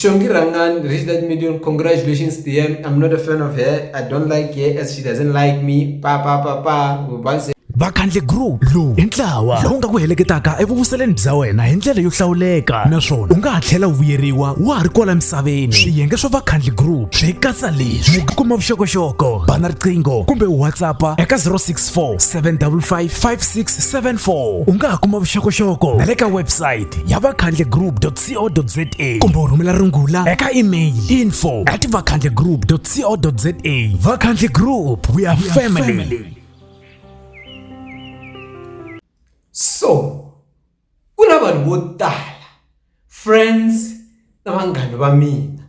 Xongi Rhangani reached that million. Congratulations to him. I'm not a fan of her. I don't like her as she doesn't like me. Once Vakhandle Group lowu i ntlawa lowu nga ku heleketaka evuvuseleni bya wena hi ndlela yo hlawuleka naswona u nga ha tlhela vuyeriwa wa ha ri kwala misaveni. Swiyenge swa Vakhandle Group swi katsa leswi. Ku kuma vuxokoxoko bana riqingho kumbe WhatsApp eka 064 755 5674. U nga ha kuma vuxokoxoko na le ka website ya vakhandlegroup.co.za kumbe u rhumela rungula eka email info@vakhandlegroup.co.za. Vakhandle Group, we are family. So, kuna vanhu vo tala, friends na vanghana va mina,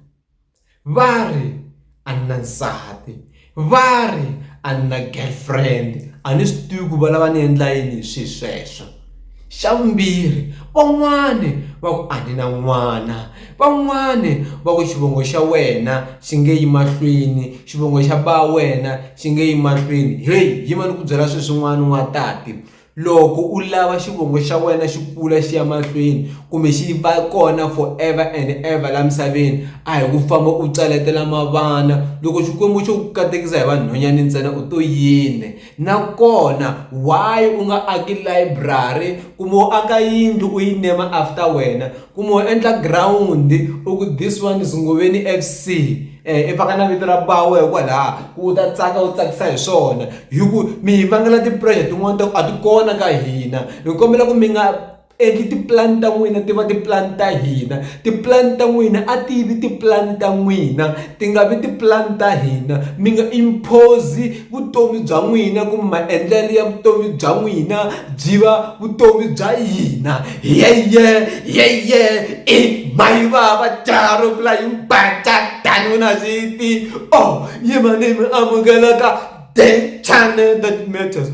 va ri a ni na nsati, va ri a ni na girlfriend, a ni swi tivi ku va lava ni endla yini swi sweswo. Xa vumbirhi, van'wani va ku a ni na n'wana, van'wani va ku xivongo xa wena xi nge yi mahlweni, xivongo xa ba wena xi nge yi mahlweni. Hey, yima ni ku byela swilo swin'wana wa tati. Loko u lava xivongo xa wena xi kula xi ya mahlweni kumbe xi va kona forever and ever la misaveni, a hi ku famba u tsaletela mavana loko xikwembu xo ku katekisa hi vanhwanyani ntsena u to yini. Nakona why u nga aki library kumbe u aka yindlu u yi nema after wena, kumbe u endla ground u ku this one is Ngoveni FC i faka na vito ra ba wena kwalaha ku ta tsaka u tsakisa hi swona. Hi ku mi vangela ti-pressure tin'wana ta ku a ti kona ka hina. Ni kombela ku mi nga endli ti-plan ta n'wina ti va ti-plan ta hina. Ti-plan ta n'wina a ti vi ti-plan ta n'wina, ti nga vi ti-plan ta hina. Mi nga impose vutomi bya n'wina kumbe maendlelo ya vutomi bya n'wina byi va vutomi bya hina. Yeye mai baba jaro pla impacta tanuna ziti. Oh, yema name amugalaka the channel that matters.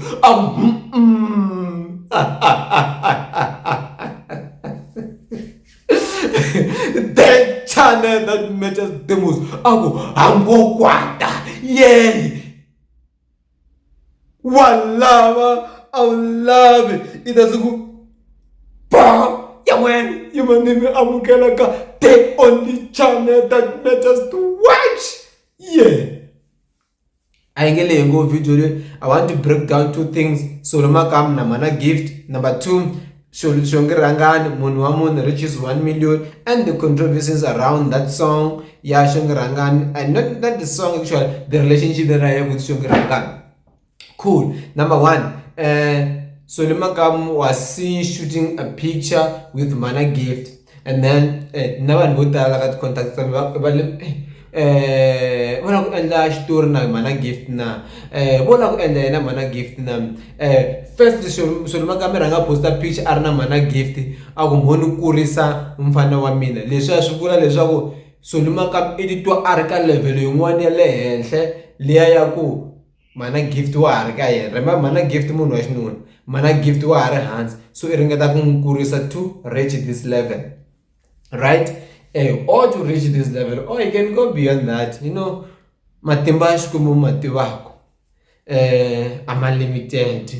The channel that matters the most. Ako ambo kwata. Yay! One lover, I love it. It doesn't go. Yawen, you name amukelaka the only channel that matters to watch. Yeah. I want to break down two things. Soloma kam na mana gift. Number 2, Xongi Rhangani munhu wa munhu reaches 1 million and the controversies around that song. Yeah, Xongi Rhangani, and not the song actually, the relationship that I have with Xongi Rhangani. Cool. Number 1, Soloma Kam was seen shooting a picture with Mhana gift, and then now I'm going to contact them about wala ku endla xitori na Mhana gift na wala ku endla yena Mhana gift na first Soloma Kam rhanga posta picture a ri na Mhana gift a ku mhoni kurisa mfana wa mina. Leswi a swi vula leswaku Soloma Kam i titwa a ri ka level yin'wana ya le henhla liya ya ku Mhana gift wa ha ri ka yena. Remember Mhana gift munhu wa xinuna, Mhana gift wa ha ri hansi, so i ringeta ku n'wi kurisa to reach this level, right? Or to reach this level, or you can go beyond that. You know, matimba ya xikwembu mativako ama limited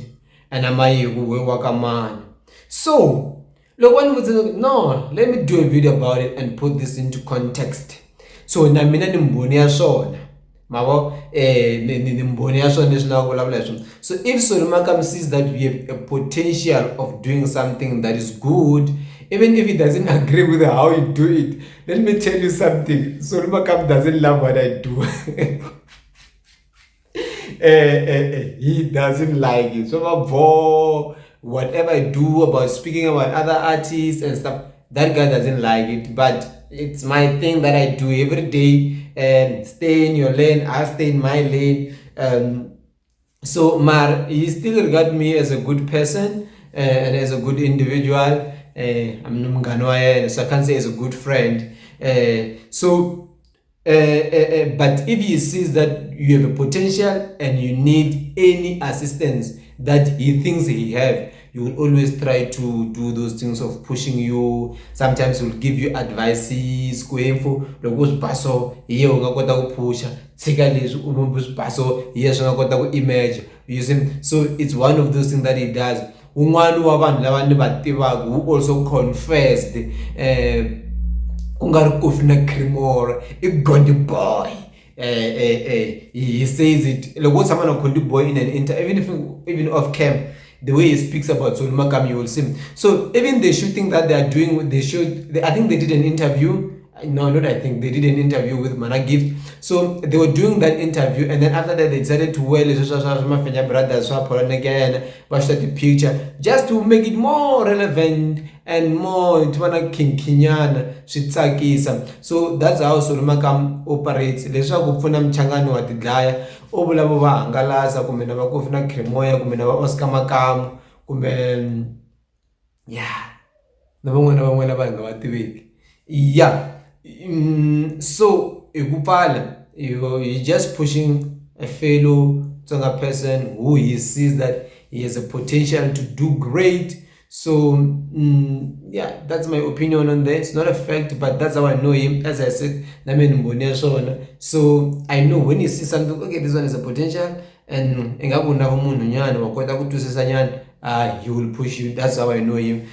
and ama yiku wa ka mani. So look, one would say, no, let me do a video about it and put this into context. So na mina ni mboni ya swona, mabo ni mboni ya swona leswi na ku vulavula hi swona. So if Soloma Kam sees that we have a potential of doing something that is good, even if he doesn't agree with how you do it, let me tell you something. Soloma Kam doesn't love what I do. He doesn't like it. So whatever I do about speaking about other artists and stuff, that guy doesn't like it. But it's my thing that I do every day. Stay in your lane, I stay in my lane. So he still regards me as a good person and as a good individual. I'm Mngano, so I can't say as a good friend. But if he sees that you have a potential and you need any assistance that he thinks he have, he will always try to do those things of pushing you. Sometimes he will give you advices, kuemfu loko swibaso hiye u nga kota ku pusha, tshika leswi u mumbu swibaso hiye swi nga kota ku image. You see, so it's one of those things that he does. Un'wana wa vanhu lava ni va tivaka who also confessed kungari kofi na cremora I Gondi boy. He says it. Loko tshama na Gondi boy in an interview, even off cam, the way he speaks about Solmakam, you will see. So even the shooting that they are doing, I think they did an interview. No, not I think they did an interview with Mhana Gift. So they were doing that interview, and then after that they decided to wear my brothers again, watch the picture just to make it more relevant and more kinkinyana switsakisa. So that's how Solmakam operates. Leswaku pfuna mchangano wa tidlaya ovula vo va hangalasa kumbe na va kofi na cremoya kumbe na va Oscar Makamu kumbe na van'wana va nga va tiveki. So you're just pushing a fellow Tsonga person who he sees that he has a potential to do great. So that's my opinion on this. It's not a fact, but that's how I know him. As I said, so I know when you see something, okay, this one is a potential, and he will push you. That's how I know him.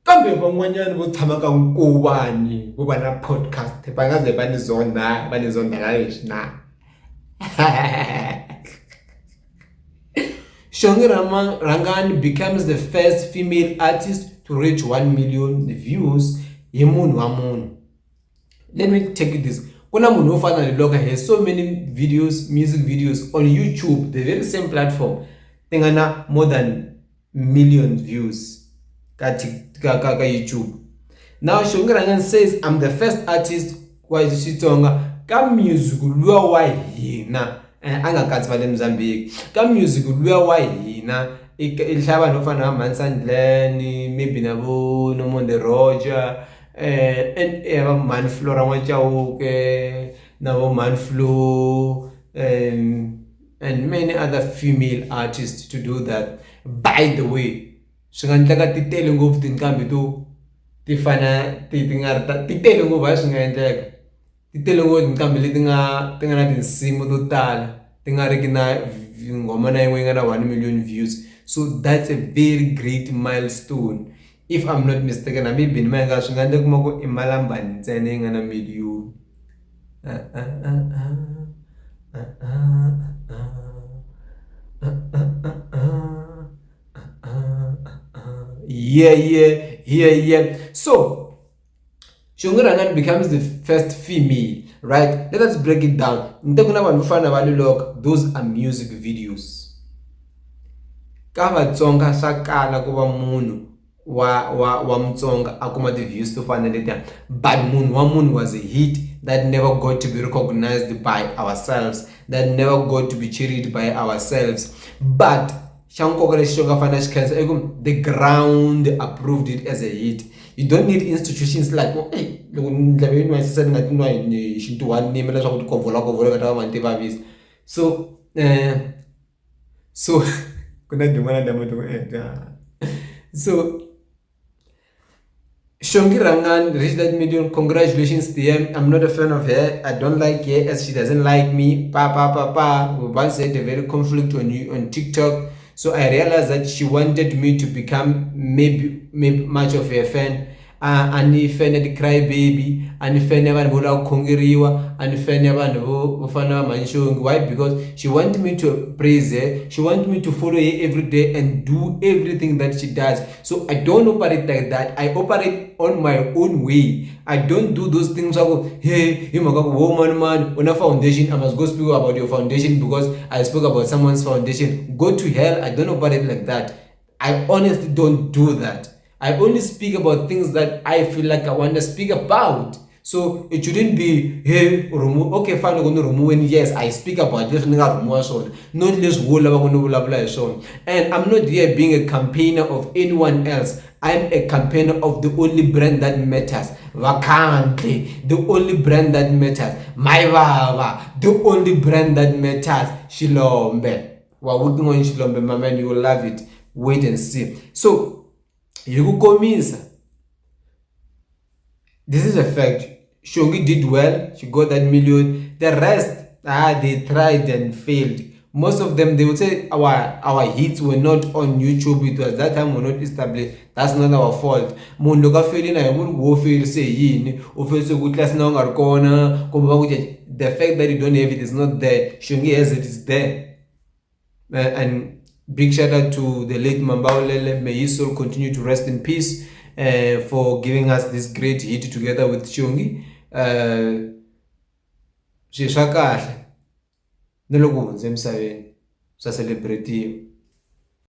Kambe van'wanyana vo tshama ka nkuvani vo va na podcast va nga ze va ni zonda ka leswi na. Xongi Rhangani becomes the first female artist to reach 1 million views hi munhu wa munhu. Let me take you this. Kuna munhu wo fana ni Loka has so many videos, music videos on YouTube, the very same platform. Tingana more than million views. Ka YouTube. Now Xongi Rhangani says I'm the first artist kwa Xitsonga ka music luwa wa hina anga katsi va le Mozambique ka music luwa wa hina ihlaba no fana Mansandleni maybe na vo Nomonde Roger and eva Manflora Machauke na vo Manflo and many other female artists to do that. By the way, swi nga endleka ti tele ngopfu tinqambi to ti fana ti nga ti tele ngopfu swi nga endleka ti tele ngopfu tinqambi leti nga na tinsimu to tala ti nga ri ki na ngoma na yin'we yi nga na 1 million views. So that's a very great milestone. If I'm not mistaken, maybe ni nga swi nga endla kuma ku I Malambani ntsena yi nga na million. Yeah. So Xongi Rhangani becomes the first female, right? Let us break it down. Those are music videos. Ka Vatsonga swa kala ku va munhu wa Mutsonga akuma the views to fana letiya, but munhu was a hit that never got to be recognized by ourselves, that never got to be cherished by ourselves. But the ground approved it as a hit. You don't need institutions like so Xongi Rhangani reached that million. Congratulations to him. I'm not a fan of her. I don't like her as she doesn't like me. We once had a very conflict on TikTok. So I realized that she wanted me to become maybe much of a fan. Ani fan the cry baby, ani fan abantu vola kukhongeriwa, ani fan abantu vofana manshongi. Why? Because she wanted me to praise her, she wanted me to follow her every day and do everything that she does. So I don't operate like that. I operate on my own way. I don't do those things like, hey, woman, on a foundation, I must go speak about your foundation because I spoke about someone's foundation. Go to hell. I don't operate like that. I honestly don't do that. I only speak about things that I feel like I want to speak about. So it shouldn't be, hey, okay, fine, I'm going to remove. Yes, I speak about this, not less whole. And I'm not here being a campaigner of anyone else. I'm a campaigner of the only brand that matters. Vacantly, the only brand that matters. My Baba, the only brand that matters. Shilombe. We're working on Shilombe, my man, you will love it. Wait and see. So, this is a fact. Xongi did well. She got that million. The rest, they tried and failed. most of them, they would say our hits were not on YouTube. It was that time we're not established. That's not our fault. Mundu ka feel na go feel say yini o feel so good class na unga kona the fact that you don't have it is not there. Xongi has it is there. And big shout out to the late Mambaulele. May his soul continue to rest in peace for giving us this great hit together with Xongi. Swi swa kahle na loko hundze emisaveni swa celebrate.